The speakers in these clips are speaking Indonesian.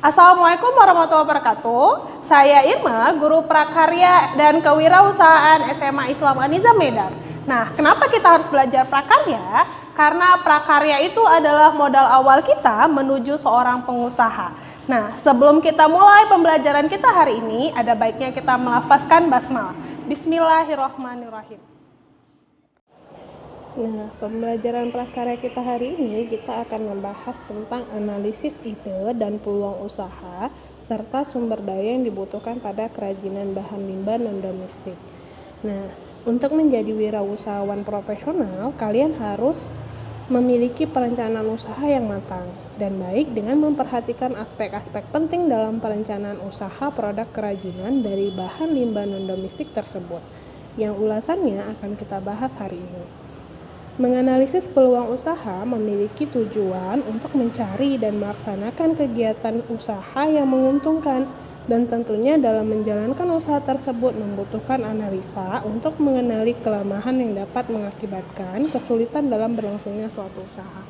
Assalamualaikum warahmatullahi wabarakatuh. Saya Irma, guru prakarya dan kewirausahaan SMA Islam An-Nizam Medan. Nah, kenapa kita harus belajar prakarya? Karena prakarya itu adalah modal awal kita menuju seorang pengusaha. Nah, sebelum kita mulai pembelajaran kita hari ini, ada baiknya kita melafazkan basmalah. Bismillahirrahmanirrahim. Nah, pembelajaran prakarya kita hari ini kita akan membahas tentang analisis ide dan peluang usaha serta sumber daya yang dibutuhkan pada kerajinan bahan limbah non-domestik. Nah, untuk menjadi wirausahawan profesional, kalian harus memiliki perencanaan usaha yang matang dan baik dengan memperhatikan aspek-aspek penting dalam perencanaan usaha produk kerajinan dari bahan limbah non-domestik tersebut, yang ulasannya akan kita bahas hari ini. Menganalisis peluang usaha memiliki tujuan untuk mencari dan melaksanakan kegiatan usaha yang menguntungkan, dan tentunya dalam menjalankan usaha tersebut membutuhkan analisa untuk mengenali kelemahan yang dapat mengakibatkan kesulitan dalam berlangsungnya suatu usaha.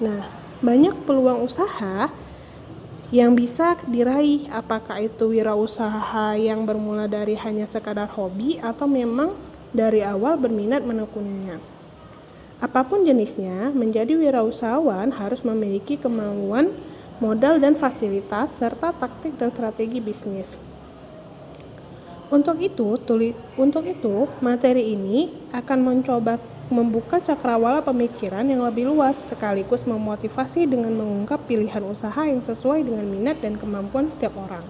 Nah, banyak peluang usaha yang bisa diraih, apakah itu wirausaha yang bermula dari hanya sekadar hobi atau memang dari awal berminat menekuninya. Apapun jenisnya, menjadi wirausahawan harus memiliki kemauan, modal dan fasilitas, serta taktik dan strategi bisnis. Untuk itu, materi ini akan mencoba membuka cakrawala pemikiran yang lebih luas, sekaligus memotivasi dengan mengungkap pilihan usaha yang sesuai dengan minat dan kemampuan setiap orang.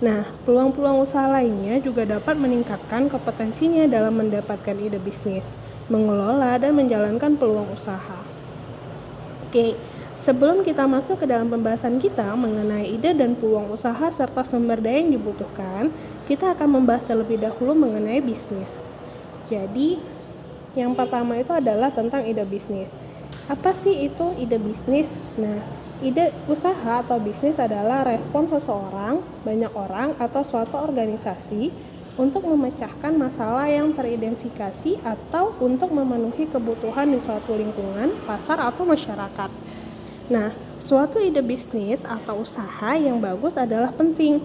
Nah, peluang-peluang usaha lainnya juga dapat meningkatkan kompetensinya dalam mendapatkan ide bisnis, mengelola dan menjalankan peluang usaha. Oke, sebelum kita masuk ke dalam pembahasan kita mengenai ide dan peluang usaha serta sumber daya yang dibutuhkan, kita akan membahas terlebih dahulu mengenai bisnis. Jadi, yang pertama itu adalah tentang ide bisnis. Apa sih itu ide bisnis? Nah, ide usaha atau bisnis adalah respon seseorang, banyak orang, atau suatu organisasi untuk memecahkan masalah yang teridentifikasi atau untuk memenuhi kebutuhan di suatu lingkungan, pasar, atau masyarakat. Nah, suatu ide bisnis atau usaha yang bagus adalah penting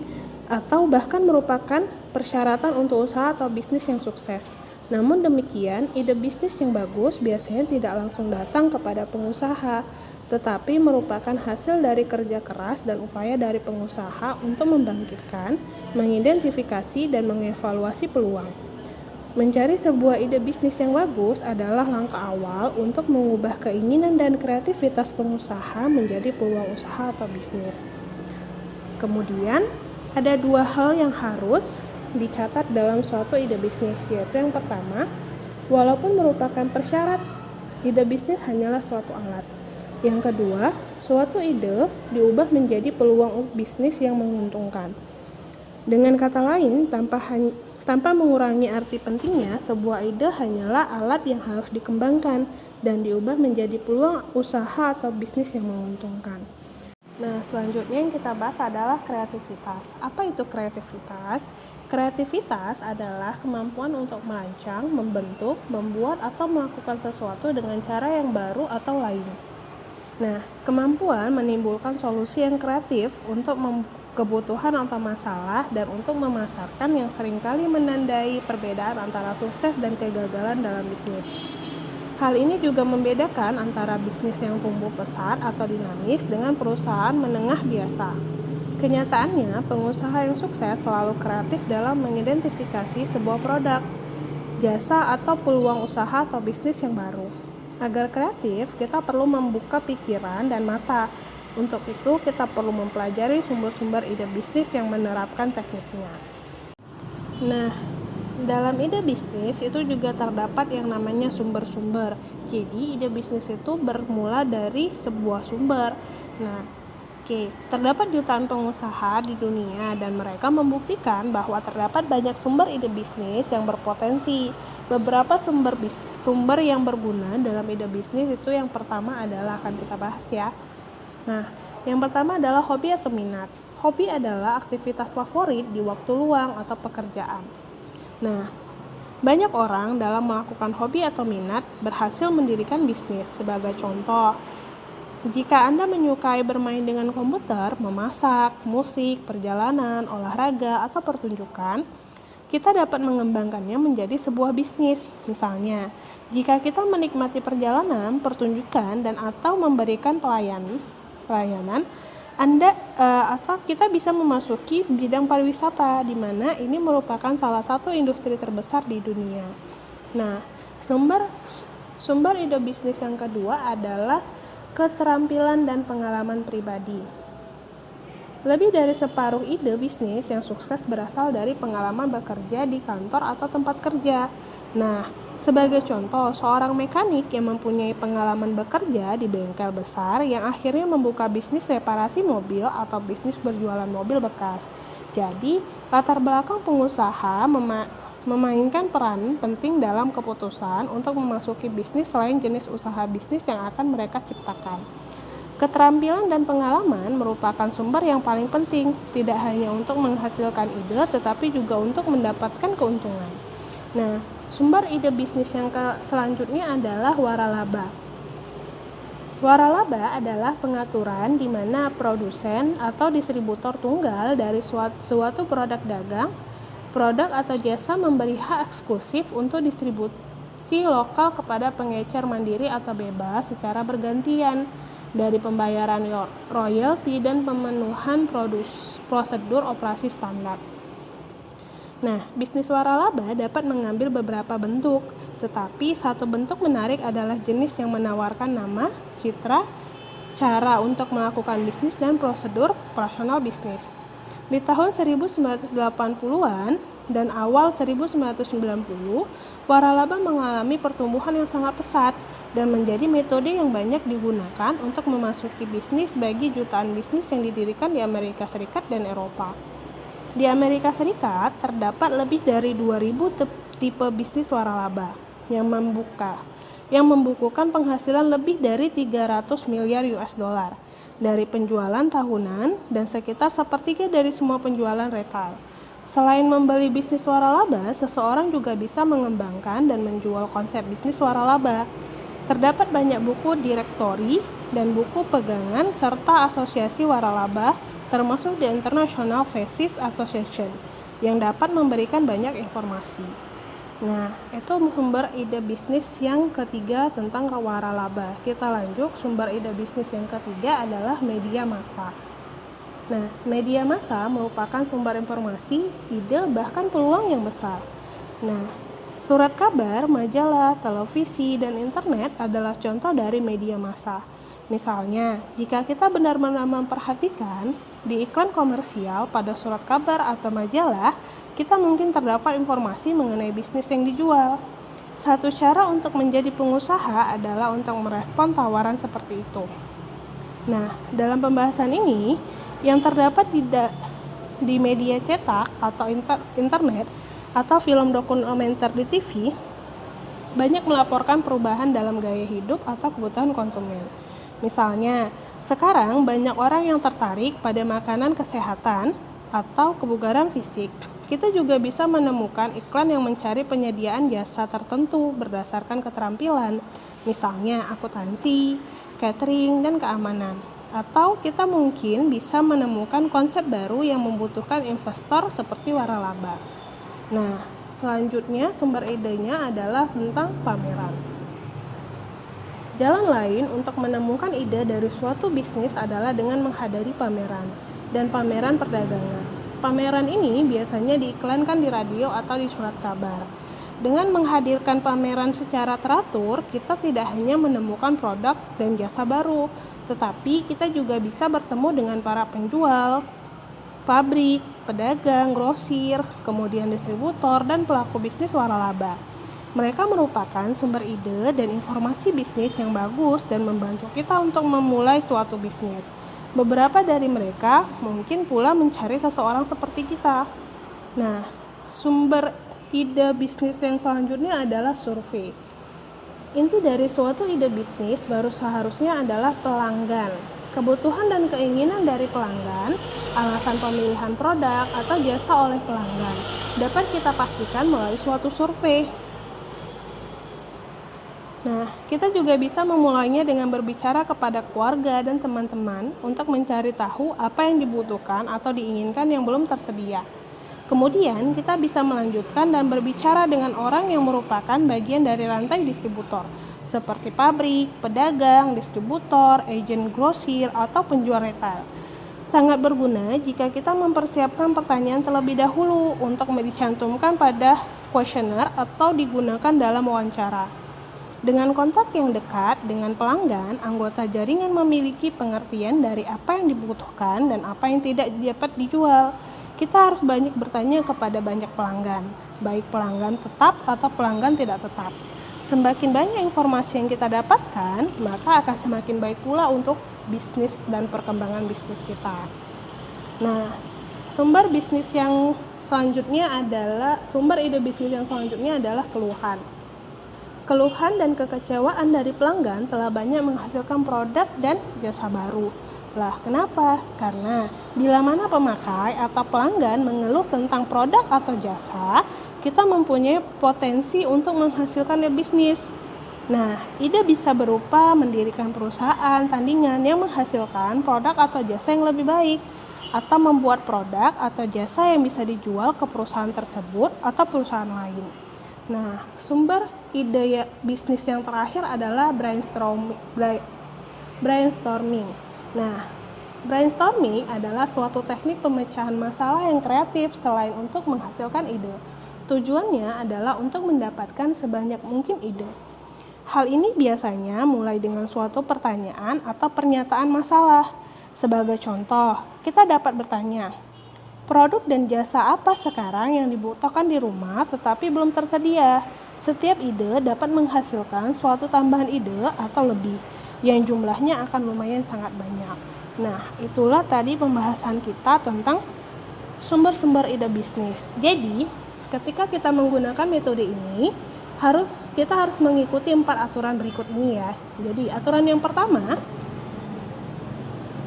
atau bahkan merupakan persyaratan untuk usaha atau bisnis yang sukses. Namun demikian, ide bisnis yang bagus biasanya tidak langsung datang kepada pengusaha, tetapi merupakan hasil dari kerja keras dan upaya dari pengusaha untuk membangkitkan, mengidentifikasi, dan mengevaluasi peluang. Mencari sebuah ide bisnis yang bagus adalah langkah awal untuk mengubah keinginan dan kreativitas pengusaha menjadi peluang usaha atau bisnis. Kemudian, ada dua hal yang harus dicatat dalam suatu ide bisnis, yaitu yang pertama, walaupun merupakan persyarat, ide bisnis hanyalah suatu alat. Yang kedua, suatu ide diubah menjadi peluang bisnis yang menguntungkan. Dengan kata lain, tanpa mengurangi arti pentingnya, sebuah ide hanyalah alat yang harus dikembangkan dan diubah menjadi peluang usaha atau bisnis yang menguntungkan. Nah, selanjutnya yang kita bahas adalah kreativitas. Apa itu kreativitas? Kreativitas adalah kemampuan untuk merancang, membentuk, membuat, atau melakukan sesuatu dengan cara yang baru atau lain. Nah, kemampuan menimbulkan solusi yang kreatif untuk kebutuhan atau masalah dan untuk memasarkan yang seringkali menandai perbedaan antara sukses dan kegagalan dalam bisnis. Hal ini juga membedakan antara bisnis yang tumbuh pesat atau dinamis dengan perusahaan menengah biasa. Kenyataannya, pengusaha yang sukses selalu kreatif dalam mengidentifikasi sebuah produk, jasa, atau peluang usaha atau bisnis yang baru. Agar kreatif, kita perlu membuka pikiran dan mata. Untuk itu, kita perlu mempelajari sumber-sumber ide bisnis yang menerapkan tekniknya. Nah, dalam ide bisnis itu juga terdapat yang namanya sumber-sumber. Jadi, ide bisnis itu bermula dari sebuah sumber. Nah, terdapat jutaan pengusaha di dunia dan mereka membuktikan bahwa terdapat banyak sumber ide bisnis yang berpotensi. Beberapa sumber yang berguna dalam ide bisnis itu yang pertama adalah akan kita bahas ya. Nah, yang pertama adalah hobi atau minat. Hobi adalah aktivitas favorit di waktu luang atau pekerjaan. Nah, banyak orang dalam melakukan hobi atau minat berhasil mendirikan bisnis. Sebagai contoh, Jika Anda menyukai bermain dengan komputer, memasak, musik, perjalanan, olahraga, atau pertunjukan, kita dapat mengembangkannya menjadi sebuah bisnis. Misalnya, jika kita menikmati perjalanan, pertunjukan, dan atau memberikan pelayanan, atau kita bisa memasuki bidang pariwisata, di mana ini merupakan salah satu industri terbesar di dunia. Nah, sumber ide bisnis yang kedua adalah keterampilan dan pengalaman pribadi. Lebih dari separuh ide bisnis yang sukses berasal dari pengalaman bekerja di kantor atau tempat kerja. Nah, sebagai contoh, seorang mekanik yang mempunyai pengalaman bekerja di bengkel besar yang akhirnya membuka bisnis reparasi mobil atau bisnis berjualan mobil bekas. Jadi, latar belakang pengusaha memainkan peran penting dalam keputusan untuk memasuki bisnis selain jenis usaha bisnis yang akan mereka ciptakan. Keterampilan dan pengalaman merupakan sumber yang paling penting, tidak hanya untuk menghasilkan ide, tetapi juga untuk mendapatkan keuntungan. Nah, sumber ide bisnis yang selanjutnya adalah waralaba. Waralaba adalah pengaturan di mana produsen atau distributor tunggal dari suatu produk dagang, produk atau jasa memberi hak eksklusif untuk distribusi lokal kepada pengecer mandiri atau bebas secara bergantian dari pembayaran royalti dan pemenuhan prosedur operasi standar. Nah, bisnis waralaba dapat mengambil beberapa bentuk, tetapi satu bentuk menarik adalah jenis yang menawarkan nama, citra, cara untuk melakukan bisnis, dan prosedur operasional bisnis. Di tahun 1980-an dan awal 1990, waralaba mengalami pertumbuhan yang sangat pesat dan menjadi metode yang banyak digunakan untuk memasuki bisnis bagi jutaan bisnis yang didirikan di Amerika Serikat dan Eropa. Di Amerika Serikat, terdapat lebih dari 2.000 tipe bisnis waralaba yang membukukan penghasilan lebih dari 300 miliar US dollar dari penjualan tahunan dan sekitar sepertiga dari semua penjualan retail. Selain membeli bisnis waralaba, seseorang juga bisa mengembangkan dan menjual konsep bisnis waralaba. Terdapat banyak buku direktori dan buku pegangan serta asosiasi waralaba, termasuk The International Physics Association, yang dapat memberikan banyak informasi. Nah, itu sumber ide bisnis yang ketiga tentang waralaba. Kita lanjut, sumber ide bisnis yang ketiga adalah media massa. Nah, media massa merupakan sumber informasi, ide, bahkan peluang yang besar. Nah, surat kabar, majalah, televisi, dan internet adalah contoh dari media massa. Misalnya, jika kita benar-benar memperhatikan di iklan komersial pada surat kabar atau majalah, kita mungkin terdapat informasi mengenai bisnis yang dijual. Satu cara untuk menjadi pengusaha adalah untuk merespon tawaran seperti itu. Nah, dalam pembahasan ini, yang terdapat di media cetak atau internet atau film dokumenter di TV, banyak melaporkan perubahan dalam gaya hidup atau kebutuhan konsumen. Misalnya, sekarang banyak orang yang tertarik pada makanan kesehatan atau kebugaran fisik. Kita juga bisa menemukan iklan yang mencari penyediaan jasa tertentu berdasarkan keterampilan, misalnya akuntansi, catering, dan keamanan. Atau kita mungkin bisa menemukan konsep baru yang membutuhkan investor seperti waralaba. Nah, selanjutnya sumber idenya adalah tentang pameran. Jalan lain untuk menemukan ide dari suatu bisnis adalah dengan menghadiri pameran dan pameran perdagangan. Pameran ini biasanya diiklankan di radio atau di surat kabar. Dengan menghadirkan pameran secara teratur, kita tidak hanya menemukan produk dan jasa baru, tetapi kita juga bisa bertemu dengan para penjual, pabrik, pedagang, grosir, kemudian distributor, dan pelaku bisnis waralaba. Mereka merupakan sumber ide dan informasi bisnis yang bagus dan membantu kita untuk memulai suatu bisnis. Beberapa dari mereka mungkin pula mencari seseorang seperti kita. Nah, sumber ide bisnis yang selanjutnya adalah survei. Inti dari suatu ide bisnis baru seharusnya adalah pelanggan. Kebutuhan dan keinginan dari pelanggan, alasan pemilihan produk atau jasa oleh pelanggan dapat kita pastikan melalui suatu survei. Nah, kita juga bisa memulainya dengan berbicara kepada keluarga dan teman-teman untuk mencari tahu apa yang dibutuhkan atau diinginkan yang belum tersedia. Kemudian, kita bisa melanjutkan dan berbicara dengan orang yang merupakan bagian dari rantai distributor, seperti pabrik, pedagang, distributor, agen grosir, atau penjual retail. Sangat berguna jika kita mempersiapkan pertanyaan terlebih dahulu untuk dicantumkan pada kuesioner atau digunakan dalam wawancara. Dengan kontak yang dekat dengan pelanggan, anggota jaringan memiliki pengertian dari apa yang dibutuhkan dan apa yang tidak dapat dijual. Kita harus banyak bertanya kepada banyak pelanggan, baik pelanggan tetap atau pelanggan tidak tetap. Semakin banyak informasi yang kita dapatkan, maka akan semakin baik pula untuk bisnis dan perkembangan bisnis kita. Nah, sumber ide bisnis yang selanjutnya adalah keluhan. Keluhan dan kekecewaan dari pelanggan telah banyak menghasilkan produk dan jasa baru. Lah, kenapa? Karena bila mana pemakai atau pelanggan mengeluh tentang produk atau jasa, kita mempunyai potensi untuk menghasilkan bisnis. Nah, ide bisa berupa mendirikan perusahaan tandingan yang menghasilkan produk atau jasa yang lebih baik, atau membuat produk atau jasa yang bisa dijual ke perusahaan tersebut atau perusahaan lain. Nah, sumber ide bisnis yang terakhir adalah brainstorming. Nah, brainstorming adalah suatu teknik pemecahan masalah yang kreatif selain untuk menghasilkan ide. Tujuannya adalah untuk mendapatkan sebanyak mungkin ide. Hal ini biasanya mulai dengan suatu pertanyaan atau pernyataan masalah. Sebagai contoh, kita dapat bertanya, produk dan jasa apa sekarang yang dibutuhkan di rumah tetapi belum tersedia? Setiap ide dapat menghasilkan suatu tambahan ide atau lebih, yang jumlahnya akan lumayan sangat banyak. Nah, itulah tadi pembahasan kita tentang sumber-sumber ide bisnis. Jadi, ketika kita menggunakan metode ini, kita harus mengikuti 4 aturan berikut ini ya. Jadi, aturan yang pertama,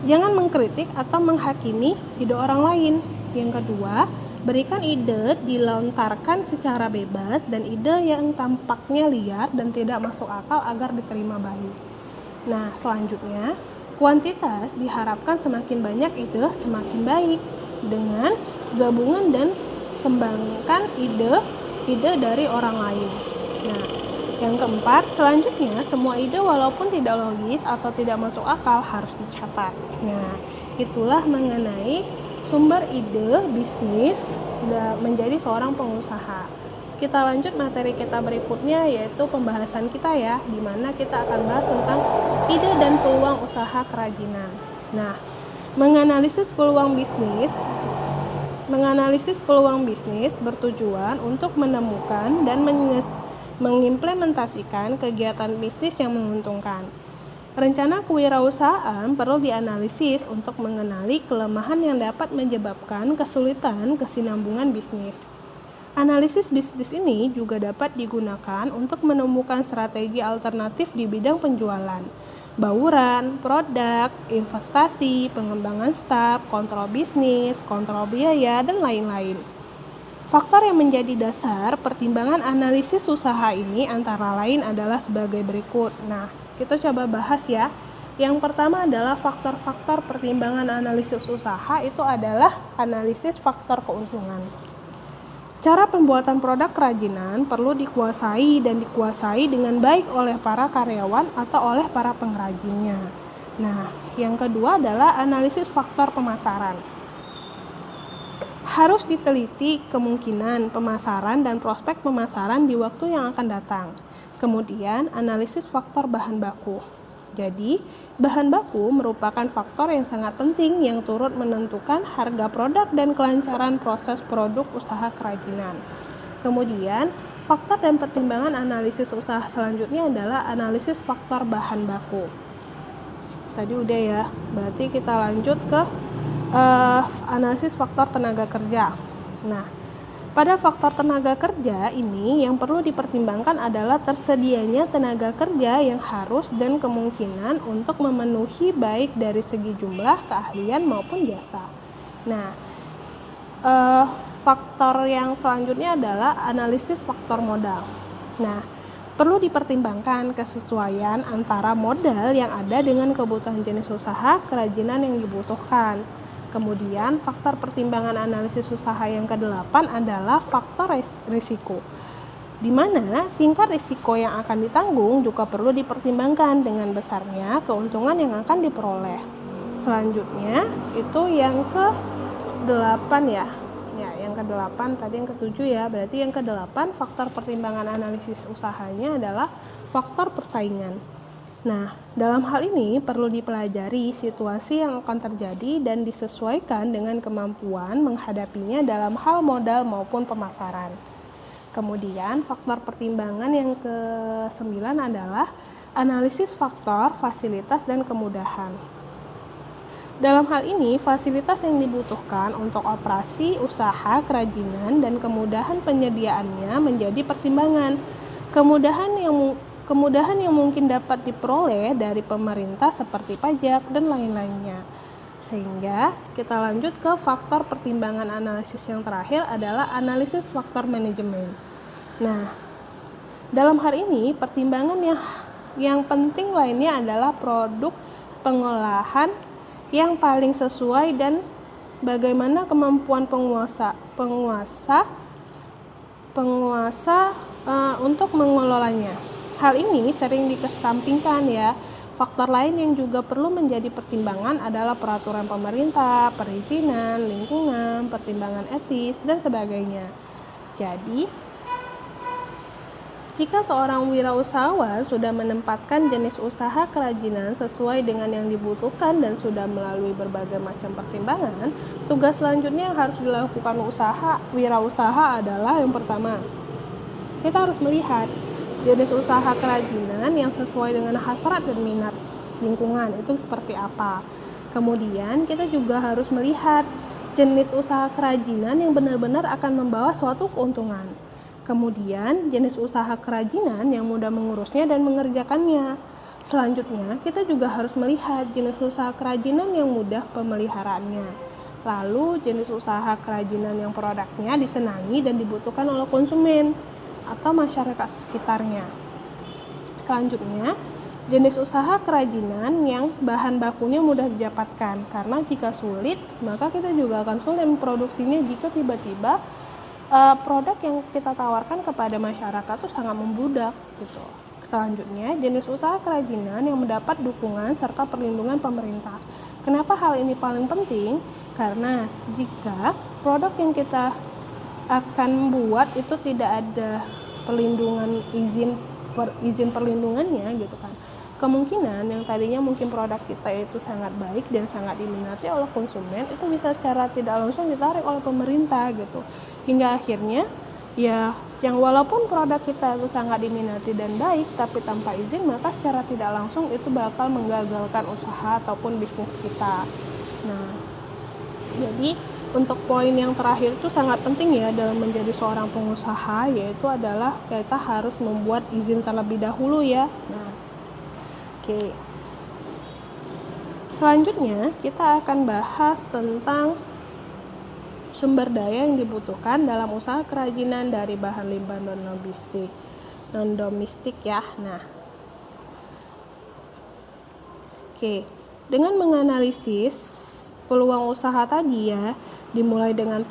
jangan mengkritik atau menghakimi ide orang lain. Yang kedua, berikan ide dilontarkan secara bebas dan ide yang tampaknya liar dan tidak masuk akal agar diterima baik. Nah, selanjutnya, kuantitas diharapkan semakin banyak ide semakin baik dengan gabungan dan kembangkan ide dari orang lain. Nah, yang keempat, selanjutnya semua ide walaupun tidak logis atau tidak masuk akal harus dicatat. Nah, itulah mengenai sumber ide bisnis menjadi seorang pengusaha. Kita lanjut materi kita berikutnya, yaitu pembahasan kita ya, di mana kita akan bahas tentang ide dan peluang usaha kerajinan. Nah, menganalisis peluang bisnis bertujuan untuk menemukan dan mengimplementasikan kegiatan bisnis yang menguntungkan. Rencana kewirausahaan perlu dianalisis untuk mengenali kelemahan yang dapat menyebabkan kesulitan kesinambungan bisnis. Analisis bisnis ini juga dapat digunakan untuk menemukan strategi alternatif di bidang penjualan, bauran, produk, investasi, pengembangan staf, kontrol bisnis, kontrol biaya, dan lain-lain. Faktor yang menjadi dasar pertimbangan analisis usaha ini antara lain adalah sebagai berikut. Nah, kita coba bahas ya. Yang pertama adalah faktor-faktor pertimbangan analisis usaha, itu adalah analisis faktor keuntungan. Cara pembuatan produk kerajinan perlu dikuasai dengan baik oleh para karyawan atau oleh para pengrajinnya. Nah, yang kedua adalah analisis faktor pemasaran. Harus diteliti kemungkinan pemasaran dan prospek pemasaran di waktu yang akan datang. Kemudian, analisis faktor bahan baku. Jadi, bahan baku merupakan faktor yang sangat penting yang turut menentukan harga produk dan kelancaran proses produk usaha kerajinan. Kemudian, faktor dan pertimbangan analisis usaha selanjutnya adalah analisis faktor bahan baku. Tadi udah ya, berarti kita lanjut ke analisis faktor tenaga kerja. Nah, pada faktor tenaga kerja ini yang perlu dipertimbangkan adalah tersedianya tenaga kerja yang harus dan kemungkinan untuk memenuhi baik dari segi jumlah, keahlian maupun jasa. Nah, faktor yang selanjutnya adalah analisis faktor modal. Nah, Perlu dipertimbangkan kesesuaian antara modal yang ada dengan kebutuhan jenis usaha kerajinan yang dibutuhkan. Kemudian, faktor pertimbangan analisis usaha yang kedelapan adalah faktor risiko, di mana tingkat risiko yang akan ditanggung juga perlu dipertimbangkan dengan besarnya keuntungan yang akan diperoleh. Selanjutnya, itu yang ke-8 ya. Ya, yang ke-8 tadi yang ke-7 ya. Berarti yang ke-8 faktor pertimbangan analisis usahanya adalah faktor persaingan. Nah, dalam hal ini perlu dipelajari situasi yang akan terjadi dan disesuaikan dengan kemampuan menghadapinya dalam hal modal maupun pemasaran. Kemudian, faktor pertimbangan yang ke-9 adalah analisis faktor, fasilitas, dan kemudahan. Dalam hal ini, fasilitas yang dibutuhkan untuk operasi usaha kerajinan dan kemudahan penyediaannya menjadi pertimbangan. Kemudahan yang mungkin dapat diperoleh dari pemerintah seperti pajak dan lain-lainnya. Sehingga kita lanjut ke faktor pertimbangan analisis yang terakhir adalah analisis faktor manajemen. Nah, dalam hal ini pertimbangan yang penting lainnya adalah produk pengolahan yang paling sesuai dan bagaimana kemampuan penguasa untuk mengelolanya. Hal ini sering dikesampingkan ya. Faktor lain yang juga perlu menjadi pertimbangan adalah peraturan pemerintah, perizinan, lingkungan, pertimbangan etis, dan sebagainya. Jadi, jika seorang wirausahawan sudah menempatkan jenis usaha kerajinan sesuai dengan yang dibutuhkan dan sudah melalui berbagai macam pertimbangan, tugas selanjutnya yang harus dilakukan wirausaha adalah yang pertama, kita harus melihat jenis usaha kerajinan yang sesuai dengan hasrat dan minat lingkungan itu seperti apa. Kemudian kita juga harus melihat jenis usaha kerajinan yang benar-benar akan membawa suatu keuntungan. Kemudian jenis usaha kerajinan yang mudah mengurusnya dan mengerjakannya. Selanjutnya kita juga harus melihat jenis usaha kerajinan yang mudah pemeliharaannya. Lalu jenis usaha kerajinan yang produknya disenangi dan dibutuhkan oleh konsumen atau masyarakat sekitarnya. Selanjutnya, jenis usaha kerajinan yang bahan bakunya mudah didapatkan, karena jika sulit, maka kita juga akan sulit memproduksinya jika tiba-tiba produk yang kita tawarkan kepada masyarakat itu sangat membludak gitu. Selanjutnya, jenis usaha kerajinan yang mendapat dukungan serta perlindungan pemerintah. Kenapa hal ini paling penting? Karena jika produk yang kita akan buat itu tidak ada perlindungan izin perlindungannya gitu kan, kemungkinan yang tadinya mungkin produk kita itu sangat baik dan sangat diminati oleh konsumen itu bisa secara tidak langsung ditarik oleh pemerintah gitu, hingga akhirnya ya yang walaupun produk kita itu sangat diminati dan baik tapi tanpa izin, maka secara tidak langsung itu bakal menggagalkan usaha ataupun bisnis kita. Nah, jadi untuk poin yang terakhir itu sangat penting ya dalam menjadi seorang pengusaha, yaitu adalah kita harus membuat izin terlebih dahulu ya. Nah, oke. Selanjutnya kita akan bahas tentang sumber daya yang dibutuhkan dalam usaha kerajinan dari bahan limbah non-domestik ya. Nah, oke. Dengan menganalisis peluang usaha tadi ya, dimulai dengan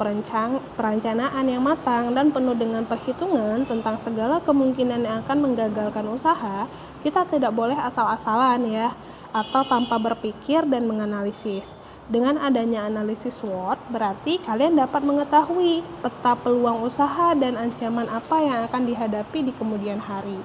perencanaan yang matang dan penuh dengan perhitungan tentang segala kemungkinan yang akan menggagalkan usaha, kita tidak boleh asal-asalan ya, atau tanpa berpikir dan menganalisis. Dengan adanya analisis SWOT, berarti kalian dapat mengetahui peta peluang usaha dan ancaman apa yang akan dihadapi di kemudian hari.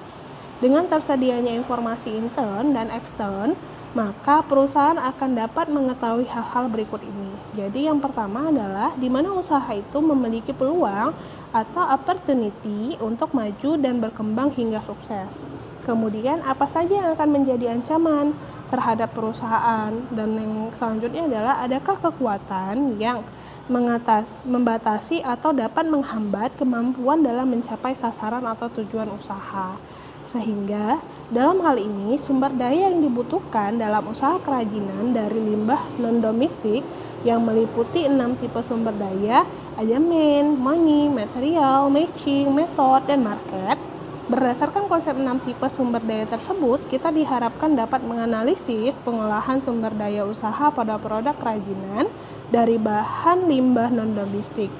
Dengan tersedianya informasi intern dan extern, maka perusahaan akan dapat mengetahui hal-hal berikut ini. Jadi yang pertama adalah di mana usaha itu memiliki peluang atau opportunity untuk maju dan berkembang hingga sukses. Kemudian apa saja yang akan menjadi ancaman terhadap perusahaan, dan yang selanjutnya adalah adakah kekuatan yang membatasi atau dapat menghambat kemampuan dalam mencapai sasaran atau tujuan usaha. Sehingga dalam hal ini sumber daya yang dibutuhkan dalam usaha kerajinan dari limbah non-domestik yang meliputi 6 tipe sumber daya, ada money, material, matching, method, dan market, Berdasarkan konsep 6 tipe sumber daya tersebut, kita diharapkan dapat menganalisis pengolahan sumber daya usaha pada produk kerajinan dari bahan limbah non-domestik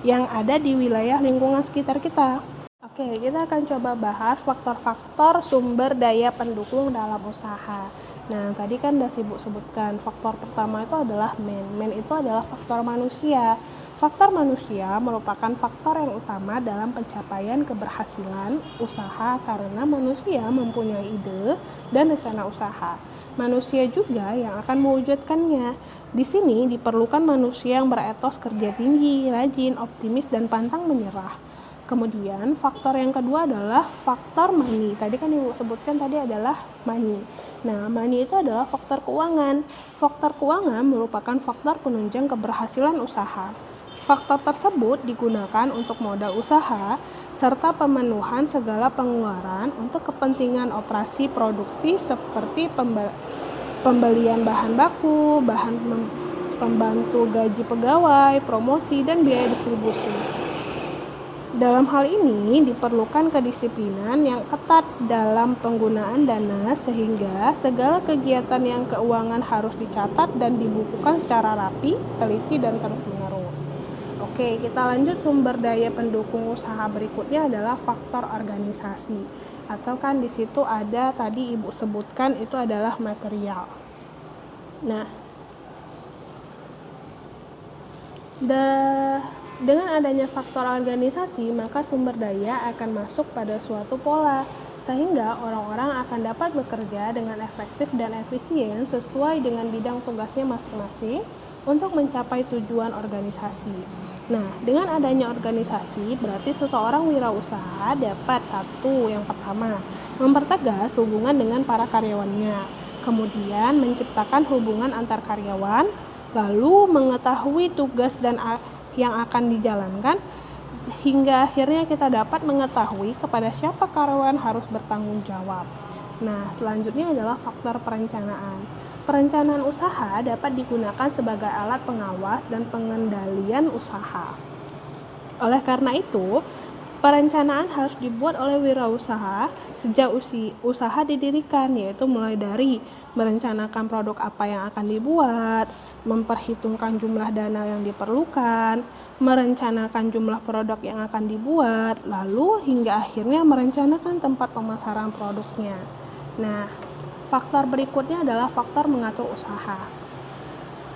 yang ada di wilayah lingkungan sekitar kita. Oke, kita akan coba bahas faktor-faktor sumber daya pendukung dalam usaha. Nah, tadi kan udah Ibu sebutkan, faktor pertama itu adalah man itu adalah faktor manusia. Faktor manusia merupakan faktor yang utama dalam pencapaian keberhasilan usaha karena manusia mempunyai ide dan rencana usaha. Manusia juga yang akan mewujudkannya. Di sini diperlukan manusia yang beretos kerja tinggi, rajin, optimis, dan pantang menyerah. Kemudian faktor yang kedua adalah faktor money. Tadi kan Ibu sebutkan tadi adalah money. Nah, money itu adalah faktor keuangan. Faktor keuangan merupakan faktor penunjang keberhasilan usaha. Faktor tersebut digunakan untuk modal usaha serta pemenuhan segala pengeluaran untuk kepentingan operasi produksi seperti pembelian bahan baku, bahan pembantu gaji pegawai, promosi, dan biaya distribusi. Dalam hal ini diperlukan kedisiplinan yang ketat dalam penggunaan dana sehingga segala kegiatan yang keuangan harus dicatat dan dibukukan secara rapi, teliti, dan terus-menerus. Oke, kita lanjut sumber daya pendukung usaha berikutnya adalah faktor organisasi. Atau kan di situ ada tadi Ibu sebutkan itu adalah material. Nah, dengan adanya faktor organisasi, maka sumber daya akan masuk pada suatu pola, sehingga orang-orang akan dapat bekerja dengan efektif dan efisien sesuai dengan bidang tugasnya masing-masing untuk mencapai tujuan organisasi. Nah, dengan adanya organisasi, berarti seseorang wirausaha dapat yang pertama, mempertegas hubungan dengan para karyawannya, kemudian menciptakan hubungan antar karyawan, lalu mengetahui tugas dan yang akan dijalankan, hingga akhirnya kita dapat mengetahui kepada siapa karyawan harus bertanggung jawab. Nah, selanjutnya adalah faktor perencanaan. Perencanaan usaha dapat digunakan sebagai alat pengawas dan pengendalian usaha. Oleh karena itu, perencanaan harus dibuat oleh wirausaha sejak usaha didirikan, yaitu mulai dari merencanakan produk apa yang akan dibuat, memperhitungkan jumlah dana yang diperlukan, merencanakan jumlah produk yang akan dibuat, lalu hingga akhirnya merencanakan tempat pemasaran produknya. Nah, faktor berikutnya adalah faktor mengatur usaha.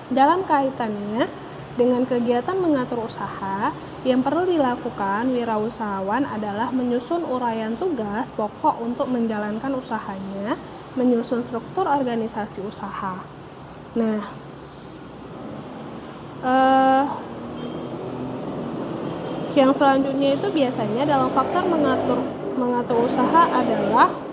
Dalam kaitannya dengan kegiatan mengatur usaha, yang perlu dilakukan wirausahawan adalah menyusun uraian tugas pokok untuk menjalankan usahanya, menyusun struktur organisasi usaha. Nah, yang selanjutnya itu biasanya dalam faktor mengatur usaha adalah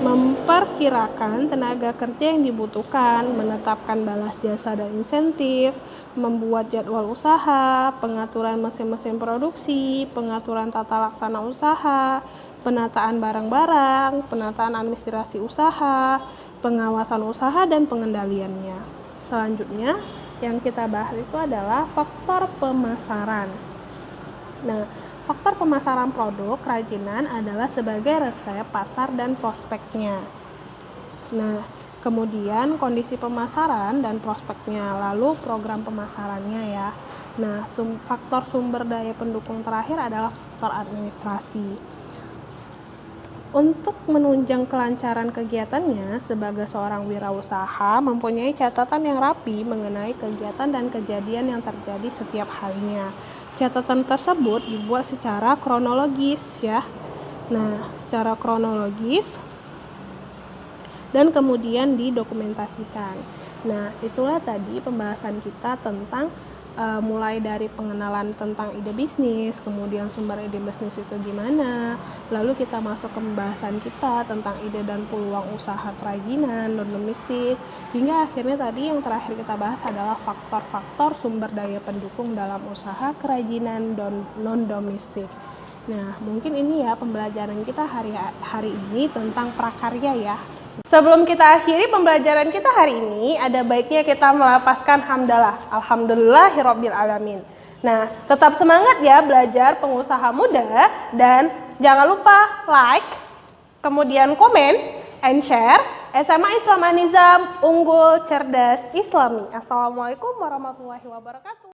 memperkirakan tenaga kerja yang dibutuhkan, menetapkan balas jasa dan insentif, membuat jadwal usaha, pengaturan mesin-mesin produksi, pengaturan tata laksana usaha, penataan barang-barang, penataan administrasi usaha, pengawasan usaha, dan pengendaliannya. Selanjutnya, yang kita bahas itu adalah faktor pemasaran. Nah, faktor pemasaran produk kerajinan adalah sebagai resep pasar dan prospeknya. Nah, kemudian kondisi pemasaran dan prospeknya, lalu program pemasarannya ya. Nah, faktor sumber daya pendukung terakhir adalah faktor administrasi. Untuk menunjang kelancaran kegiatannya, sebagai seorang wirausaha mempunyai catatan yang rapi mengenai kegiatan dan kejadian yang terjadi setiap harinya. Catatan tersebut dibuat secara kronologis ya. Nah, secara kronologis dan kemudian didokumentasikan. Nah, itulah tadi pembahasan kita tentang mulai dari pengenalan tentang ide bisnis, kemudian sumber ide bisnis itu gimana, lalu kita masuk ke pembahasan kita tentang ide dan peluang usaha kerajinan non-domestik, hingga akhirnya tadi yang terakhir kita bahas adalah faktor-faktor sumber daya pendukung dalam usaha kerajinan non-domestik. Nah, mungkin ini ya pembelajaran kita hari ini tentang prakarya ya. Sebelum kita akhiri pembelajaran kita hari ini, ada baiknya kita melafazkan hamdalah. Alhamdulillahirabbil alamin. Nah, tetap semangat ya belajar pengusaha muda dan jangan lupa like, kemudian komen, and share. SMA Islam An-Nizam, unggul, cerdas, Islami. Assalamualaikum warahmatullahi wabarakatuh.